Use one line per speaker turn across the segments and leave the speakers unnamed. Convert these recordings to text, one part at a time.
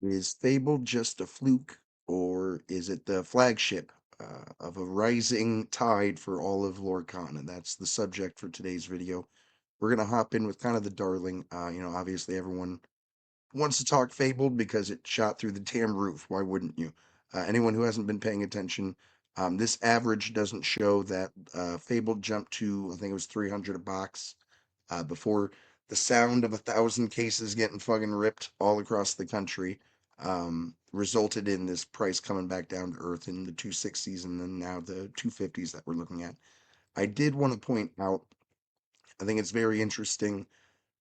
Is Fabled just a fluke, or is it the flagship of a rising tide for all of Lorcana? That's the subject for today's video. We're gonna hop in with kind of the darling. Obviously everyone wants to talk Fabled because it shot through the damn roof. Why wouldn't you? Anyone who hasn't been paying attention, this average doesn't show that Fabled jumped to, I think it was 300 a box before the sound of 1,000 cases getting fucking ripped all across the country resulted in this price coming back down to earth in the 260s and then now the 250s that we're looking at. I did want to point out, I think it's very interesting.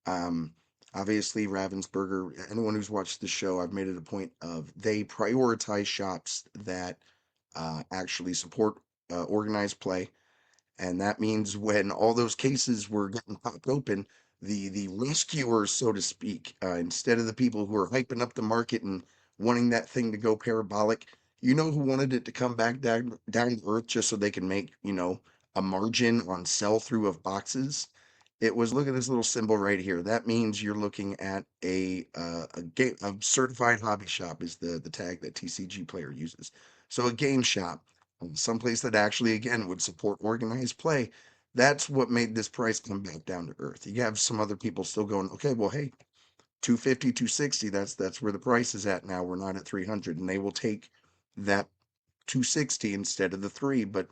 um, Obviously, Ravensburger, anyone who's watched the show, I've made it a point of they prioritize shops that actually support organized play, and that means when all those cases were getting popped open, the rescuers, so to speak, instead of the people who are hyping up the market and wanting that thing to go parabolic, who wanted it to come back down to earth just so they can make a margin on sell through of boxes. It was, look at this little symbol right here. That means you're looking at a certified hobby shop is the tag that TCG Player uses. So a game shop, someplace that actually again would support organized play. That's what made this price come back down to earth. You have some other people still going, okay, well, hey, 250, 260. That's where the price is at now. We're not at 300, and they will take that 260 instead of the three. But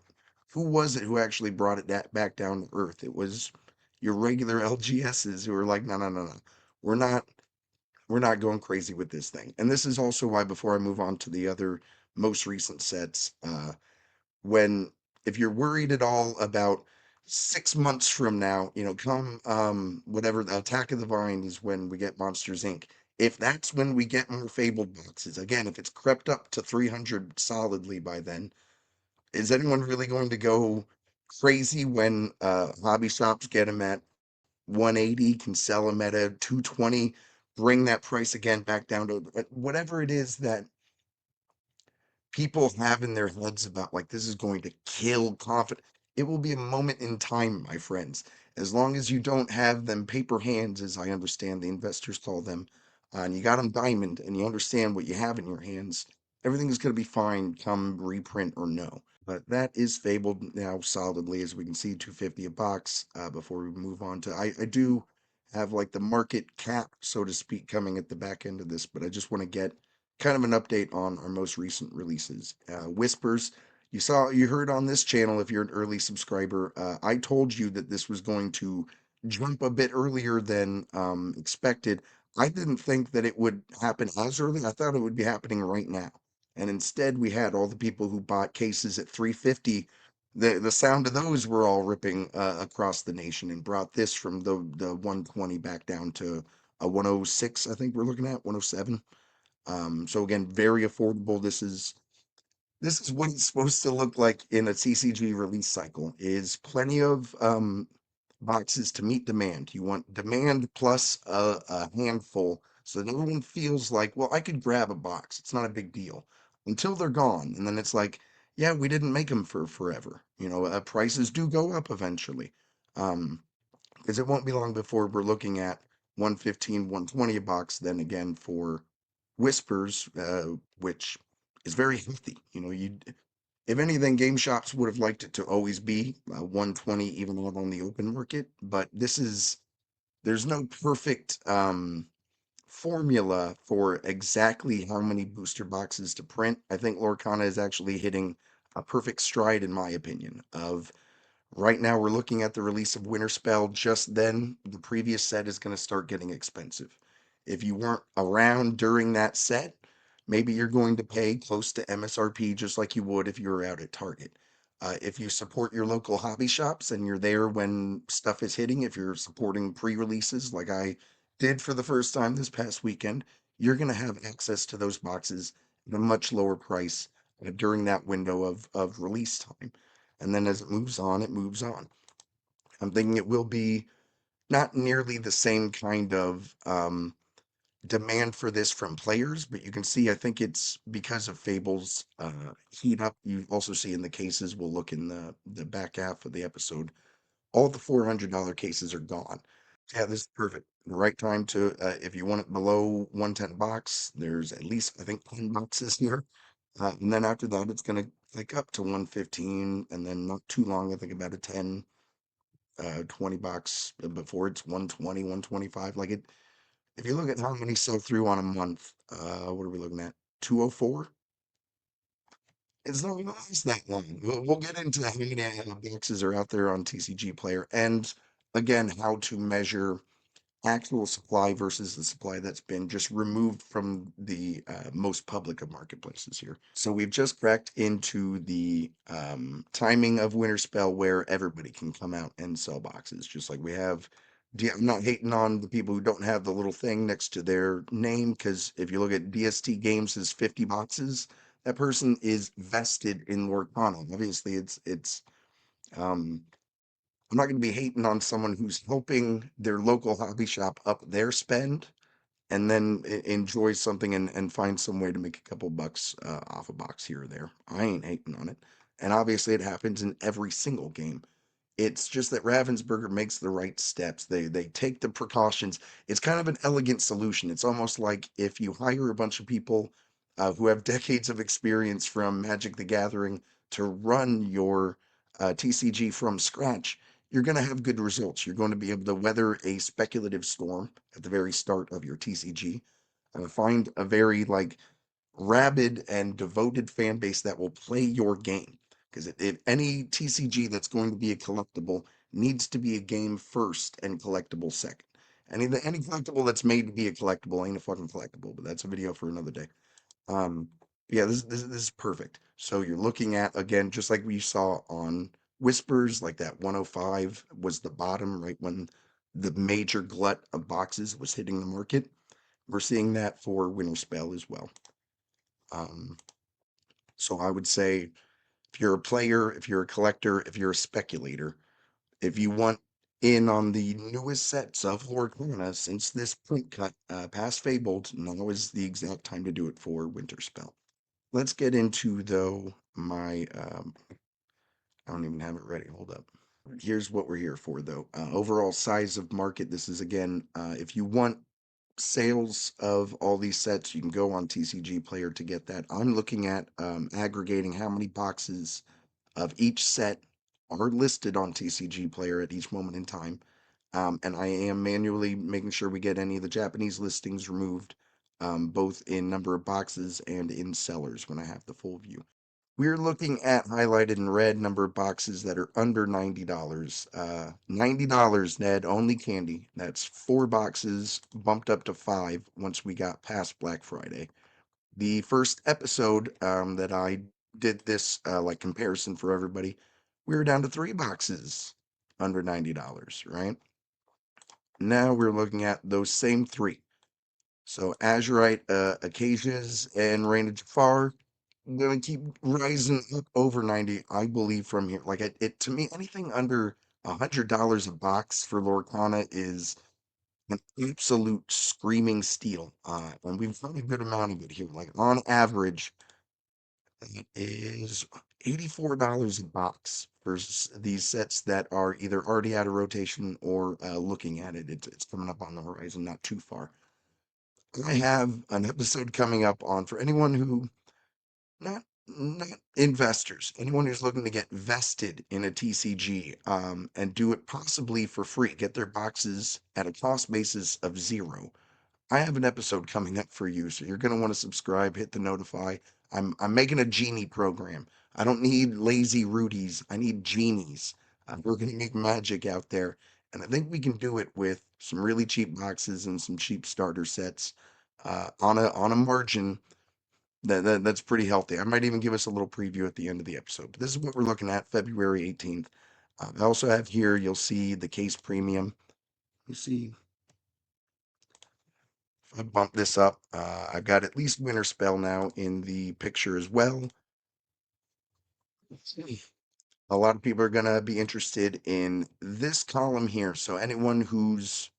who was it who actually brought it back down to earth? It was your regular LGSs who were like, no, no, no, no. We're not we're not going crazy with this thing. And this is also why, before I move on to the other most recent sets, when if you're worried at all about 6 months from now, come whatever the Attack of the Vine is when we get Monsters Inc. If that's when we get more Fabled boxes, again, if it's crept up to 300 solidly by then, is anyone really going to go crazy when hobby shops get them at 180, can sell them at a 220, bring that price again back down to whatever it is that people have in their heads about, like, this is going to kill confidence. It will be a moment in time, my friends. As long as you don't have them paper hands, as I understand the investors call them, and you got them diamond and you understand what you have in your hands, everything is going to be fine come reprint or no. But that is Fabled now solidly, as we can see, 250 a box. Before we move on to, I do have like the market cap, so to speak, coming at the back end of this, but I just want to get kind of an update on our most recent releases. Whispers, you heard on this channel, if you're an early subscriber, I told you that this was going to jump a bit earlier than expected. I didn't think that it would happen as early. I thought it would be happening right now. And instead, we had all the people who bought cases at 350. The sound of those were all ripping across the nation and brought this from the 120 back down to a 106. I think we're looking at 107. So again, very affordable. This is what it's supposed to look like in a TCG release cycle. Is plenty of boxes to meet demand. You want demand plus a handful, so that everyone feels like, well, I could grab a box. It's not a big deal until they're gone, and then it's like, yeah, we didn't make them for forever. Prices do go up eventually. Um, because it won't be long before we're looking at 115, 120 a box. Then again for Whispers, which is very healthy. If anything, game shops would have liked it to always be 120, even out on the open market. But there's no perfect formula for exactly how many booster boxes to print. I think Lorcana is actually hitting a perfect stride, in my opinion, of right now, we're looking at the release of Winterspell. Just then, the previous set is going to start getting expensive. If you weren't around during that set, maybe you're going to pay close to MSRP just like you would if you were out at Target. If you support your local hobby shops and you're there when stuff is hitting, if you're supporting pre releases like I did for the first time this past weekend, you're going to have access to those boxes at a much lower price during that window of release time. And then as it moves on, it moves on. I'm thinking it will be not nearly the same kind of demand for this from players, but you can see, I think it's because of Fable's heat up. You also see in the cases, we'll look in the back half of the episode, all the $400 cases are gone. Yeah, this is perfect. the right time to, if you want it below 110 box, there's at least, I think, 10 boxes here. And then after that, it's going to click up to 115, and then not too long, I think about a 10, 20 box before it's 120, 125. Like it, if you look at how many sell through on a month, what are we looking at? 204? It's not gonna last that long. We'll get into how many boxes are out there on TCG Player, and again, how to measure actual supply versus the supply that's been just removed from the most public of marketplaces here. So we've just cracked into the timing of Winterspell where everybody can come out and sell boxes, just like we have. I'm not hating on the people who don't have the little thing next to their name, because if you look at DST Games' 50 boxes, that person is vested in Lorcana. Obviously, it's um, I'm not going to be hating on someone who's helping their local hobby shop up their spend and then enjoy something and find some way to make a couple bucks off a box here or there. I ain't hating on it. And obviously, it happens in every single game. It's just that Ravensburger makes the right steps. They take the precautions. It's kind of an elegant solution. It's almost like if you hire a bunch of people who have decades of experience from Magic the Gathering to run your TCG from scratch, you're going to have good results. You're going to be able to weather a speculative storm at the very start of your TCG. Find a very like rabid and devoted fan base that will play your game. Because if any TCG that's going to be a collectible needs to be a game first and collectible second. Any collectible that's made to be a collectible ain't a fucking collectible, but that's a video for another day. Um, yeah, this is perfect. So you're looking at again, just like we saw on Whispers, like that 105 was the bottom, right when the major glut of boxes was hitting the market. We're seeing that for Winterspell as well. Um, so I would say if you're a player, if you're a collector, if you're a speculator, if you want in on the newest sets of Lorcana since this print cut past Fabled, now is the exact time to do it for Winterspell. Let's get into though my I don't even have it ready. Hold up. Here's what we're here for though. Overall size of market. This is again, if you want sales of all these sets, you can go on TCG Player to get that. I'm looking at aggregating how many boxes of each set are listed on TCG Player at each moment in time. And I am manually making sure we get any of the Japanese listings removed, both in number of boxes and in sellers when I have the full view. We're looking at highlighted in red number of boxes that are under $90. $90, Ned, only candy. That's four boxes bumped up to five once we got past Black Friday. The first episode that I did this like comparison for everybody, we were down to three boxes under $90, right? Now we're looking at those same three. So Azurite, Acacias, and Rain of Jafar gonna keep rising up over 90, I believe, from here. Like it to me, anything under $100 a box for Lorcana is an absolute screaming steal. And we've found a good amount of it here. Like on average, it is $84 a box for these sets that are either already out of rotation or looking at it. It's coming up on the horizon, not too far. I have an episode coming up on for anyone who not investors, anyone who's looking to get vested in a TCG and do it possibly for free, get their boxes at a cost basis of zero. I have an episode coming up for you, so you're going to want to subscribe, hit the notify. I'm making a genie program. I don't need lazy Rudies. I need genies. We're going to make magic out there, and I think we can do it with some really cheap boxes and some cheap starter sets on a margin that's pretty healthy. I might even give us a little preview at the end of the episode. But this is what we're looking at, February 18th. I also have here, you'll see the case premium. You see, if I bump this up, I've got at least Winterspell now in the picture as well. A lot of people are going to be interested in this column here. So anyone who's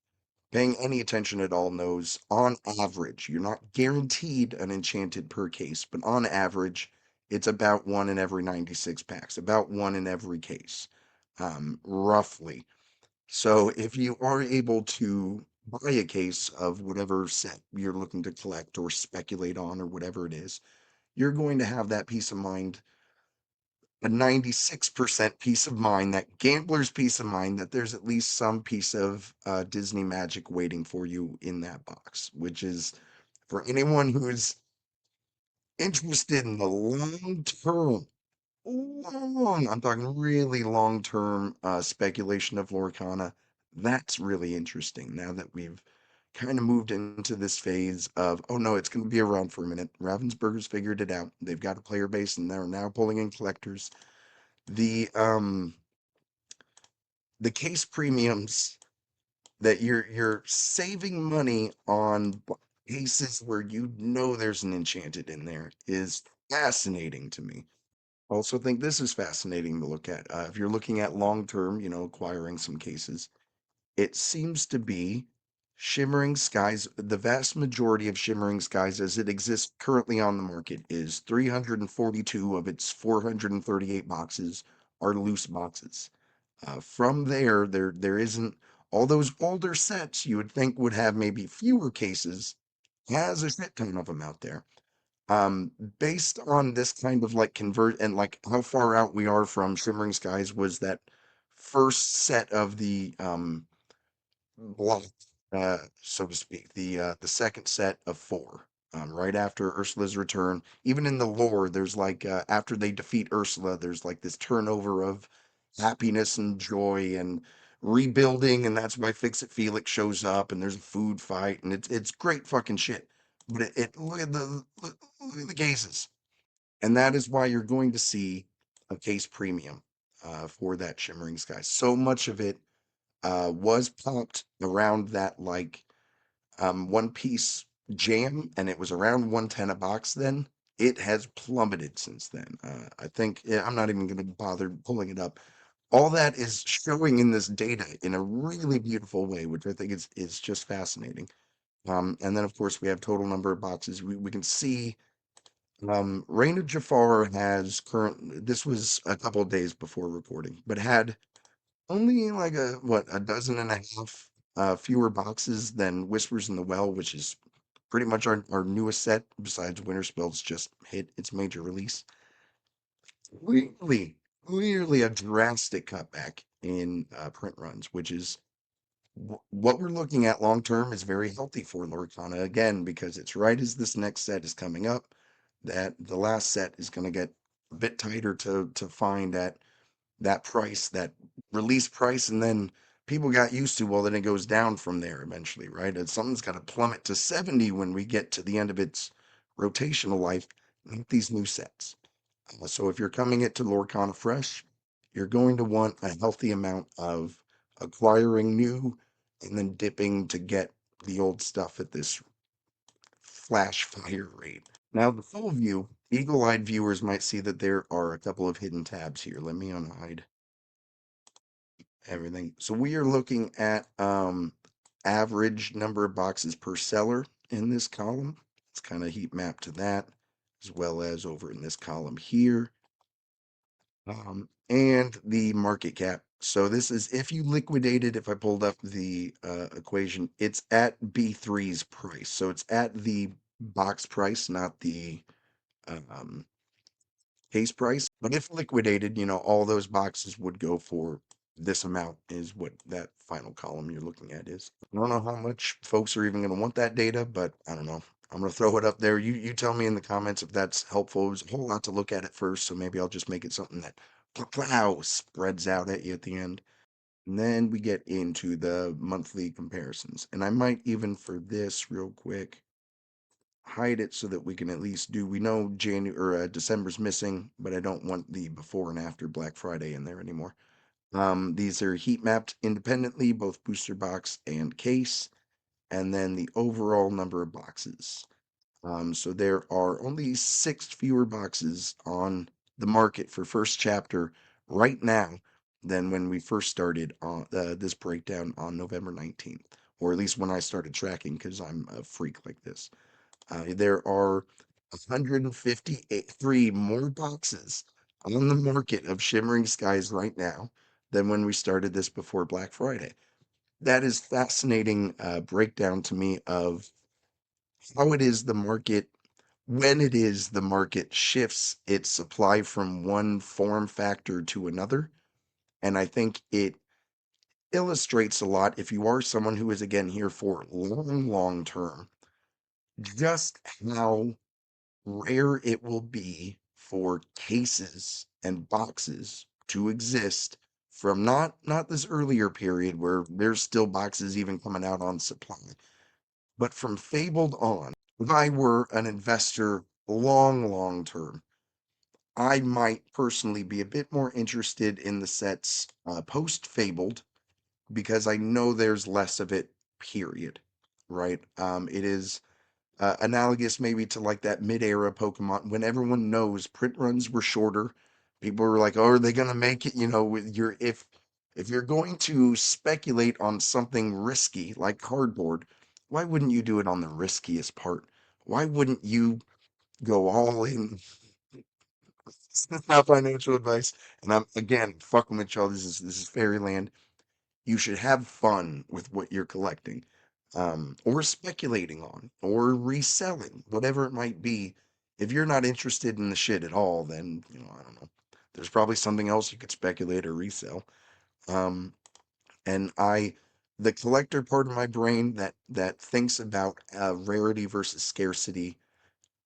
paying any attention at all knows on average, you're not guaranteed an enchanted per case, but on average, it's about one in every 96 packs, about one in every case, roughly. So if you are able to buy a case of whatever set you're looking to collect or speculate on or whatever it is, you're going to have that peace of mind, a 96% peace of mind, that gambler's peace of mind that there's at least some piece of Disney magic waiting for you in that box, which is for anyone who's interested in the long term, I'm talking really long term speculation of Lorcana. That's really interesting now that we've kind of moved into this phase of, oh no, it's going to be around for a minute. Ravensburger's figured it out. They've got a player base and they're now pulling in collectors. The um the case premiums that you're saving money on cases where you know there's an enchanted in there is fascinating to me. Also think this is fascinating to look at. If you're looking at long term, acquiring some cases, it seems to be Shimmering Skies. The vast majority of Shimmering Skies as it exists currently on the market is 342 of its 438 boxes are loose boxes. From there isn't all those older sets you would think would have maybe fewer cases, has a shit ton of them out there. Um, Based on this kind of like convert and like how far out we are from Shimmering Skies was that first set of the block, so to speak, the second set of four, right after Ursula's return. Even in the lore, there's like after they defeat Ursula, there's like this turnover of happiness and joy and rebuilding, and that's why Fix It Felix shows up, and there's a food fight, and it's great fucking shit. But it look at the cases, and that is why you're going to see a case premium for that Shimmering Sky. So much of it was pumped around that like one piece jam, and it was around 110 a box then. It has plummeted since then. I think yeah, I'm not even going to bother pulling it up. All that is showing in this data in a really beautiful way, which I think is just fascinating. And then of course we have total number of boxes. We can see Reign of Jafar has current. This was a couple of days before recording, but had only like a dozen and a half fewer boxes than Whispers in the Well, which is pretty much our newest set, besides Winterspell's just hit its major release. Clearly, clearly a drastic cutback in print runs, which is what we're looking at long term is very healthy for Lorcana again, because it's right as this next set is coming up that the last set is going to get a bit tighter to find at that price, that release price, and then people got used to, well, then it goes down from there eventually, right? And something's got to plummet to 70 when we get to the end of its rotational life, not these new sets. So if you're coming it to Lorcana fresh, you're going to want a healthy amount of acquiring new and then dipping to get the old stuff at this flash fire rate. Now, the full view, eagle-eyed viewers might see that there are a couple of hidden tabs here. Let me unhide everything. So we are looking at average number of boxes per seller in this column. It's kind of heat mapped to that, as well as over in this column here, and the market cap. So this is if you liquidated, if I pulled up the equation, it's at B3's price. So it's at the box price, not the um, case price. But if liquidated, all those boxes would go for this amount is what that final column you're looking at is. I don't know how much folks are even going to want that data, but I don't know. I'm going to throw it up there. You tell me in the comments if that's helpful. There's a whole lot to look at first, so maybe I'll just make it something that plow spreads out at you at the end. And then we get into the monthly comparisons. And I might even for this real quick hide it so that we can at least do. We know January or December's missing, but I don't want the before and after Black Friday in there anymore. These are heat mapped independently, both booster box and case, and then the overall number of boxes. So there are only 6 fewer boxes on the market for first chapter right now than when we first started on this breakdown on November 19th, or at least when I started tracking because I'm a freak like this. There are 153 more boxes on the market of Shimmering Skies right now than when we started this before Black Friday. that is fascinating breakdown to me of how it is the market, when it is the market shifts its supply from one form factor to another. And I think it illustrates a lot if you are someone who is again here for long term, just how rare it will be for cases and boxes to exist from not this earlier period where there's still boxes even coming out on supply, but from Fabled on. If I were an investor long term, I might personally be a bit more interested in the sets post Fabled because I know there's less of it, period. Right? It is analogous maybe to like that mid-era Pokemon when everyone knows print runs were shorter. People were like, "Oh, are they gonna make it?" You know, with your if you're going to speculate on something risky like cardboard, why wouldn't you do it on the riskiest part? Why wouldn't you go all in? This is not financial advice, and I'm again fucking with y'all. This is fairyland. You should have fun with what you're collecting, or speculating on, or reselling, whatever it might be. If you're not interested in the shit at all, then I don't know. There's probably something else you could speculate or resell. Um, and the collector part of my brain that thinks about rarity versus scarcity.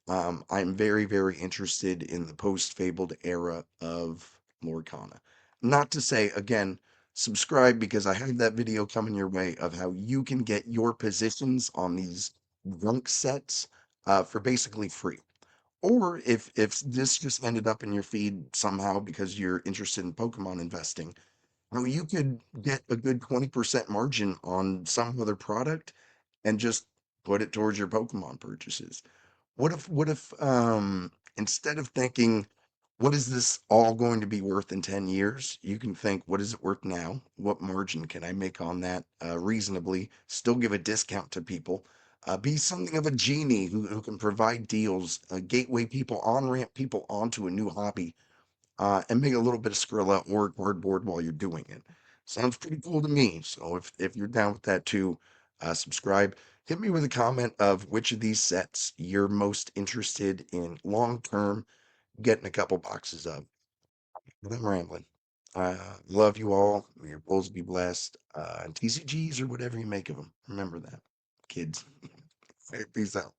I'm very interested in the post-fabled era of Lorcana. Not to say, again, subscribe because I have that video coming your way of how you can get your positions on these drunk sets for basically free. Or if this just ended up in your feed somehow because you're interested in Pokemon investing, you could get a good 20% margin on some other product and just put it towards your Pokemon purchases. What if instead of thinking, what is this all going to be worth in 10 years? You can think, what is it worth now? What margin can I make on that reasonably? Still give a discount to people. Be something of a genie who can provide deals, gateway people, on ramp people onto a new hobby, and make a little bit of Skrilla or cardboard while you're doing it. Sounds pretty cool to me. So if you're down with that too, subscribe. Hit me with a comment of which of these sets you're most interested in long term, getting a couple boxes of. But I'm rambling. Love you all. May your bulls be blessed. And TCGs or whatever you make of them. Remember that, kids. Peace out.